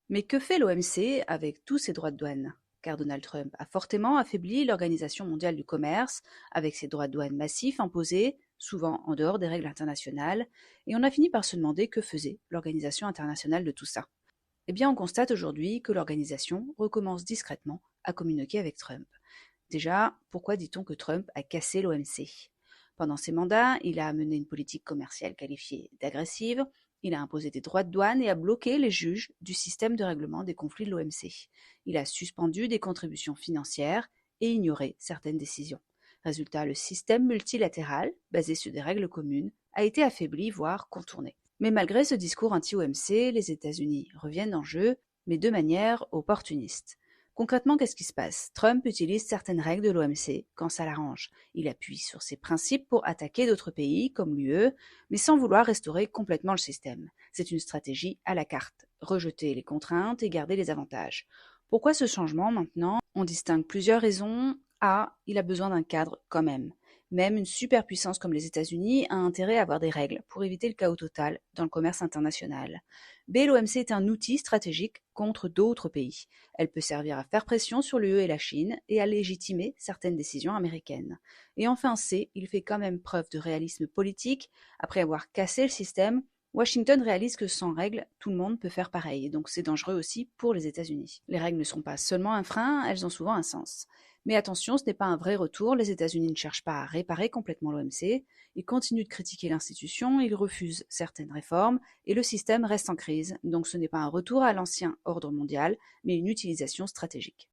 Mais que fait l'OMC avec tous ses droits de douane? Car Donald Trump a fortement affaibli l'Organisation mondiale du commerce avec ses droits de douane massifs imposés, souvent en dehors des règles internationales, et on a fini par se demander que faisait l'Organisation internationale de tout ça. Eh bien, on constate aujourd'hui que l'organisation recommence discrètement à communiquer avec Trump. Déjà, pourquoi dit-on que Trump a cassé l'OMC? Pendant ses mandats, il a mené une politique commerciale qualifiée d'agressive, il a imposé des droits de douane et a bloqué les juges du système de règlement des conflits de l'OMC. Il a suspendu des contributions financières et ignoré certaines décisions. Résultat, le système multilatéral, basé sur des règles communes, a été affaibli, voire contourné. Mais malgré ce discours anti-OMC, les États-Unis reviennent en jeu, mais de manière opportuniste. Concrètement, qu'est-ce qui se passe? Trump utilise certaines règles de l'OMC quand ça l'arrange. Il appuie sur ses principes pour attaquer d'autres pays, comme l'UE, mais sans vouloir restaurer complètement le système. C'est une stratégie à la carte. Rejeter les contraintes et garder les avantages. Pourquoi ce changement maintenant? On distingue plusieurs raisons. A. Il a besoin d'un cadre quand même. Même une superpuissance comme les États-Unis a intérêt à avoir des règles pour éviter le chaos total dans le commerce international. B. L'OMC est un outil stratégique contre d'autres pays. Elle peut servir à faire pression sur l'UE et la Chine et à légitimer certaines décisions américaines. Et enfin C. Il fait quand même preuve de réalisme politique. Après avoir cassé le système, Washington réalise que sans règles, tout le monde peut faire pareil, et donc c'est dangereux aussi pour les États-Unis. Les règles ne sont pas seulement un frein, elles ont souvent un sens. Mais attention, ce n'est pas un vrai retour, les États-Unis ne cherchent pas à réparer complètement l'OMC, ils continuent de critiquer l'institution, ils refusent certaines réformes, et le système reste en crise, donc ce n'est pas un retour à l'ancien ordre mondial, mais une utilisation stratégique.